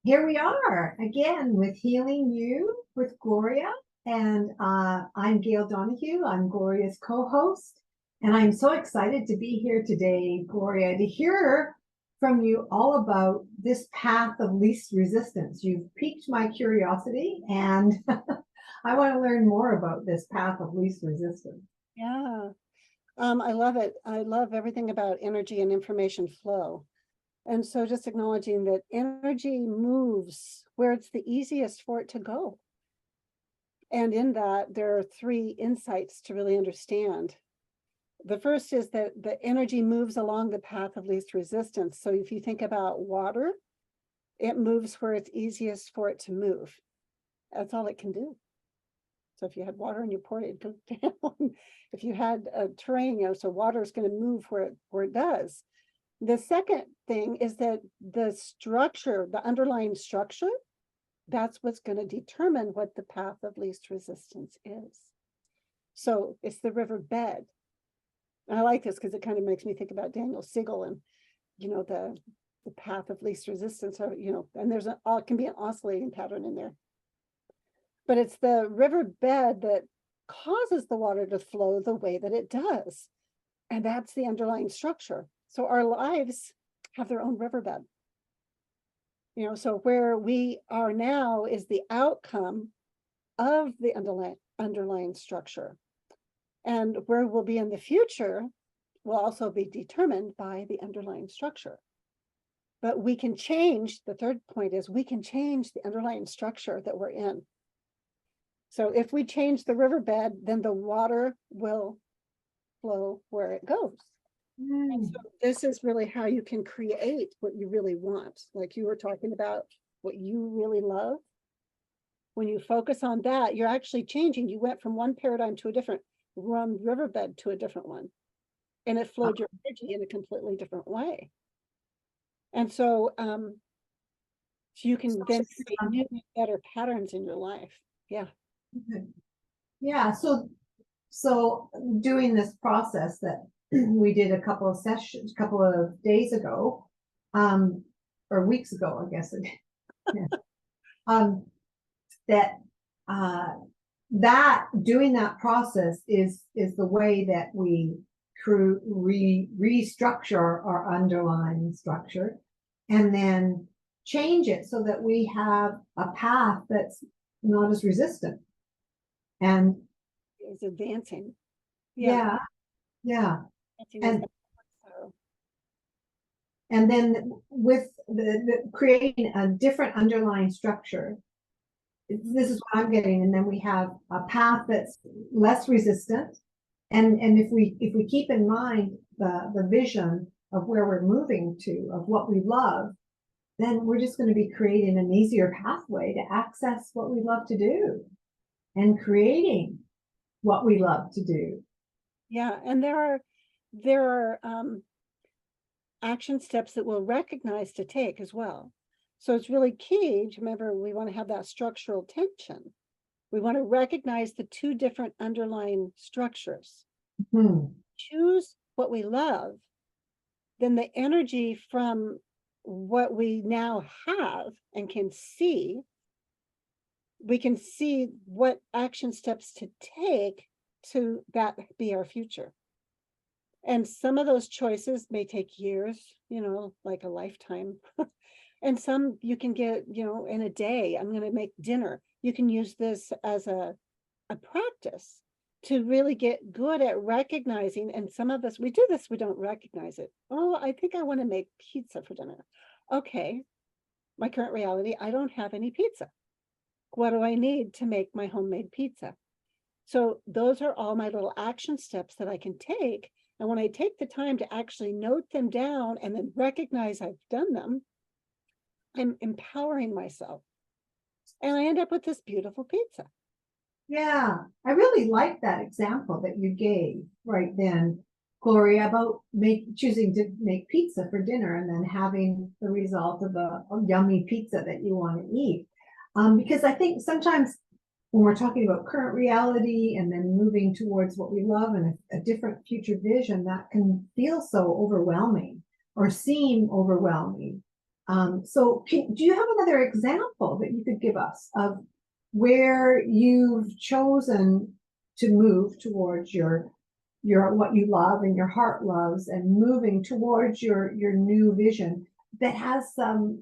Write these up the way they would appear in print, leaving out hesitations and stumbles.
Here we are again with Healing You with Gloria. And I'm Gail Donohue. I'm Gloria's co-host. And I'm so excited to be here today, Gloria, to hear from you all about this path of least resistance. You've piqued my curiosity, and I want to learn more about this path of least resistance. Yeah, I love it. I love everything about energy and information flow. And so just acknowledging that energy moves where it's the easiest for it to go. And in that, there are three insights to really understand. The first is that the energy moves along the path of least resistance. So if you think about water, it moves where it's easiest for it to move. That's all it can do. So if you had water and you poured it, it goes down. If you had a terrain, so water is going to move where it does. The second thing is that the structure, the underlying structure, that's what's going to determine what the path of least resistance is. So it's the river bed. And I like this because it kind of makes me think about Daniel Siegel and, the path of least resistance, or, and there's can be an oscillating pattern in there. But it's the river bed that causes the water to flow the way that it does. And that's the underlying structure. So our lives have their own riverbed. So where we are now is the outcome of the underlying structure. And where we'll be in the future will also be determined by the underlying structure. But we can change, the third point is we can change the underlying structure that we're in. So if we change the riverbed, then the water will flow where it goes. And so this is really how you can create what you really want. Like you were talking about what you really love. When you focus on that, you're actually changing. You went from one paradigm to a different, riverbed to a different one. And it flowed your energy in a completely different way. And so, you can then create new, better patterns in your life. Yeah. Yeah. So doing this process that we did a couple of days ago, or weeks ago, I guess. Yeah. That doing that process is the way that we restructure our underlying structure, and then change it so that we have a path that's not as resistant and is advancing. Yeah. And then with the creating a different underlying structure, this is what I'm getting. And then we have a path that's less resistant. And if we keep in mind the vision of where we're moving to, of what we love, then we're just going to be creating an easier pathway to access what we love to do and creating what we love to do. Yeah, and there are action steps that we'll recognize to take as well. So it's really key to remember we want to have that structural tension. We want to recognize the two different underlying structures. Choose what we love, then the energy from what we now have and can see, we can see what action steps to take to that be our future. And some of those choices may take years, like a lifetime. And some you can get, in a day. I'm going to make dinner. You can use this as a practice to really get good at recognizing. And some of us, we do this, we don't recognize it. Oh, I think I want to make pizza for dinner. Okay, my current reality, I don't have any pizza. What do I need to make my homemade pizza? So those are all my little action steps that I can take. And when I take the time to actually note them down and then recognize I've done them, I'm empowering myself. And I end up with this beautiful pizza. Yeah, I really like that example that you gave right then, Gloria, about choosing to make pizza for dinner and then having the result of a yummy pizza that you want to eat. Because I think sometimes when we're talking about current reality and then moving towards what we love and a different future vision, that can feel so overwhelming or seem overwhelming. Do you have another example that you could give us of where you've chosen to move towards your what you love and your heart loves, and moving towards your new vision that has some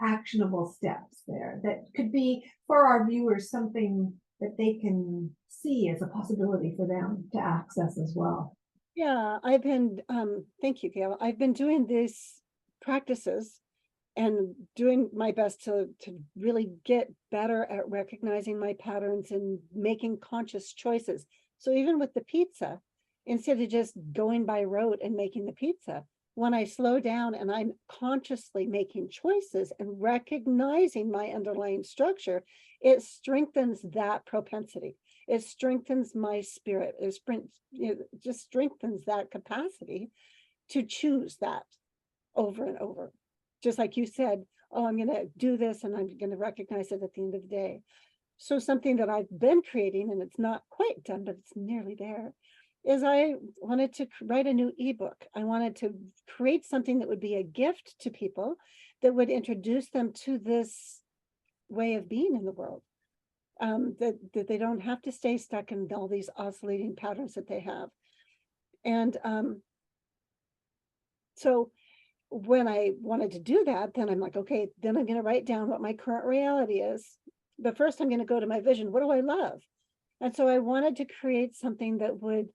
actionable steps there that could be for our viewers something that they can see as a possibility for them to access as well? Yeah, I've been, thank you, Gail. I've been doing these practices and doing my best to really get better at recognizing my patterns and making conscious choices. So even with the pizza, instead of just going by rote and making the pizza, when I slow down and I'm consciously making choices and recognizing my underlying structure, it strengthens that propensity. It strengthens my spirit. It just strengthens that capacity to choose that over and over. Just like you said, oh, I'm going to do this and I'm going to recognize it at the end of the day. So something that I've been creating, and it's not quite done, but it's nearly there, is I wanted to write a new ebook. I wanted to create something that would be a gift to people, that would introduce them to this way of being in the world. That they don't have to stay stuck in all these oscillating patterns that they have. And so when I wanted to do that, then I'm like, okay, then I'm going to write down what my current reality is. But first I'm going to go to my vision. What do I love? And so I wanted to create something that would,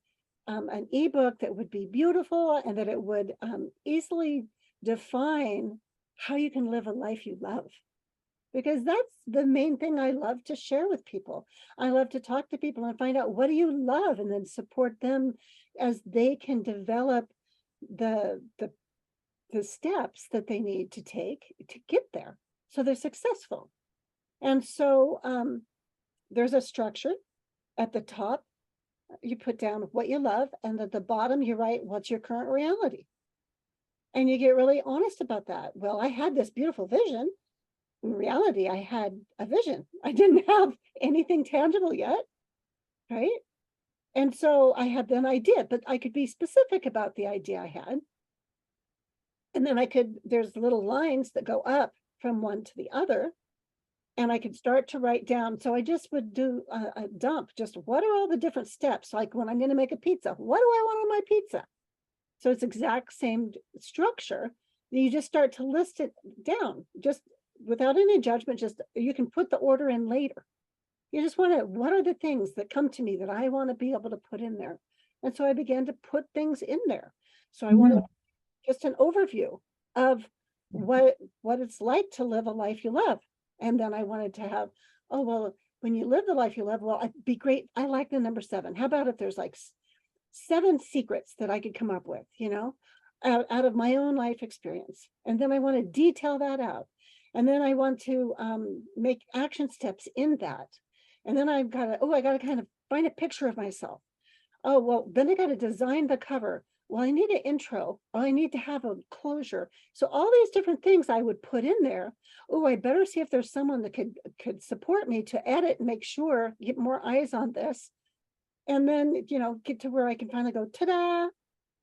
an ebook that would be beautiful, and that it would easily define how you can live a life you love. Because that's the main thing I love to share with people. I love to talk to people and find out, what do you love? And then support them as they can develop the steps that they need to take to get there, so they're successful. And so there's a structure. At the top, you put down what you love, and at the bottom you write what's your current reality. And you get really honest about that. Well, I had this beautiful vision. In reality, I had a vision. I didn't have anything tangible yet, right? And so I had an idea, but I could be specific about the idea I had. And then there's little lines that go up from one to the other, and I could start to write down. So I just would do a dump, just what are all the different steps? Like when I'm going to make a pizza, what do I want on my pizza? So it's exact same structure. You just start to list it down, just without any judgment. Just, you can put the order in later. You just want to, what are the things that come to me that I want to be able to put in there? And so I began to put things in there. So I wanted just an overview of what it's like to live a life you love. And then I wanted to have, oh, well, when you live the life you love, well, it'd be great. I like the number 7. How about if there's like 7 secrets that I could come up with, out of my own life experience. And then I want to detail that out. And then I want to make action steps in that. And then I got to kind of find a picture of myself. Oh, well, then I got to design the cover. Well, I need an intro. Well, I need to have a closure. So all these different things I would put in there. Oh, I better see if there's someone that could support me to edit and make sure, get more eyes on this. And then, get to where I can finally go, ta-da.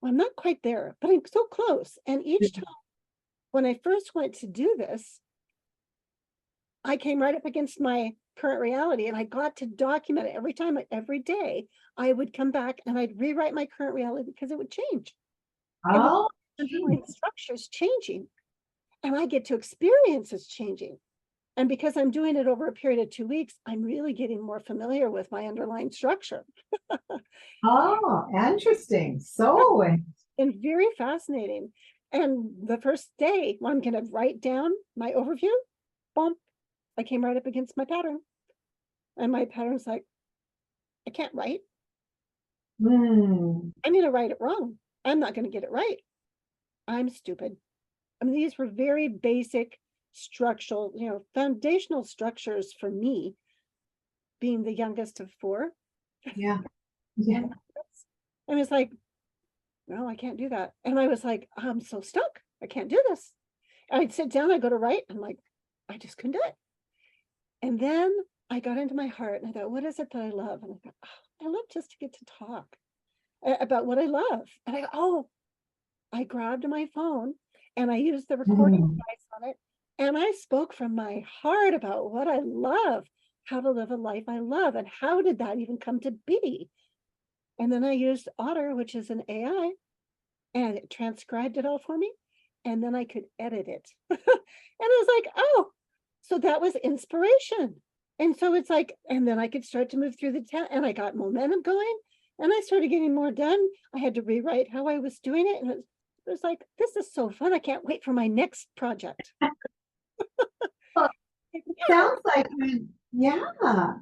Well, I'm not quite there, but I'm so close. And each time when I first went to do this, I came right up against my current reality, and I got to document it every time, every day. I would come back and I'd rewrite my current reality, because it would change. Oh, Underlying structures changing, and I get to experience it's changing. And because I'm doing it over a period of 2 weeks, I'm really getting more familiar with my underlying structure. oh, interesting. So, And very fascinating. And the first day, when I'm going to write down my overview, bump, I came right up against my pattern. And my pattern's like, I can't write. I'm going to write it wrong. I'm not going to get it right. I'm stupid. I mean, these were very basic structural, foundational structures for me, being the youngest of 4. yeah. Yeah. And it's like, no, I can't do that. And I was like, I'm so stuck. I can't do this. And I'd sit down, I go to write. I'm like, I just couldn't do it. And then I got into my heart and I thought, what is it that I love? And I thought, oh, I love just to get to talk about what I love. And I grabbed my phone and I used the recording Mm. device on it, and I spoke from my heart about what I love, how to live a life I love, and how did that even come to be? And then I used Otter, which is an AI, and it transcribed it all for me. And then I could edit it. And I was like, oh, so that was inspiration. And so it's like, and then I could start to move through the town, and I got momentum going, and I started getting more done. I had to rewrite how I was doing it. And it was like, this is so fun. I can't wait for my next project. Well, Yeah. sounds like yeah,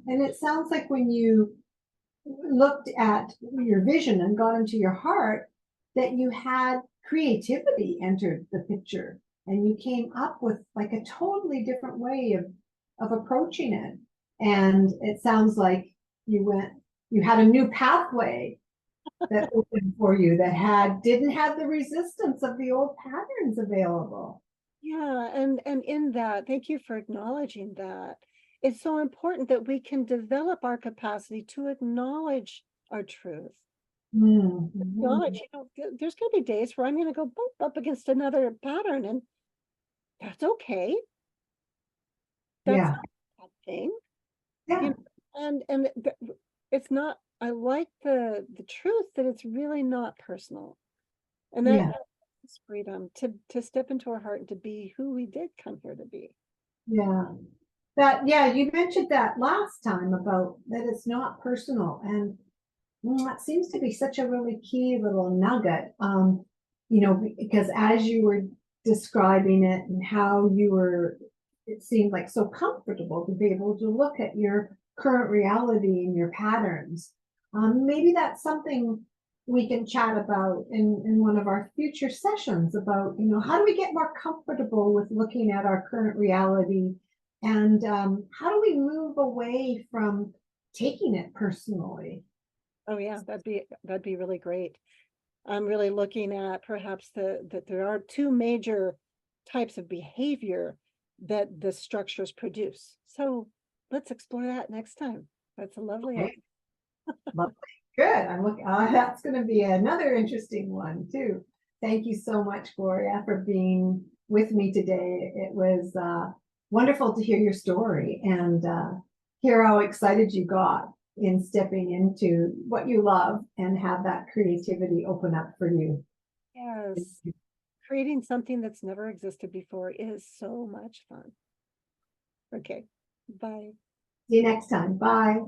and it sounds like when you looked at your vision and got into your heart, that you had creativity entered the picture, and you came up with like a totally different way of approaching it. And it sounds like you had a new pathway that opened for you that didn't have the resistance of the old patterns available. Yeah, and in that, thank you for acknowledging that. It's so important that we can develop our capacity to acknowledge our truth. Acknowledge, there's going to be days where I'm going to go bump up against another pattern, and that's okay. That's Yeah, not a bad thing. yeah, And it's not, I like the truth that it's really not personal. And that yeah, is freedom to step into our heart and to be who we did come here to be. yeah. Yeah, you mentioned that last time about that it's not personal, and that seems to be such a really key little nugget. Because as you were describing it and how it seemed like so comfortable to be able to look at your current reality and your patterns. Maybe that's something we can chat about in one of our future sessions about, how do we get more comfortable with looking at our current reality, and how do we move away from taking it personally? Oh yeah, that'd be really great. I'm really looking at perhaps that there are two major types of behavior that the structures produce. So let's explore that next time. That's a lovely Okay. idea. Lovely. Good. I'm looking, that's going to be another interesting one too. Thank you so much, Gloria, for being with me today. It was wonderful to hear your story and hear how excited you got in stepping into what you love and have that creativity open up for you. Yes. Creating something that's never existed before is so much fun. Okay. Bye. See you next time. Bye.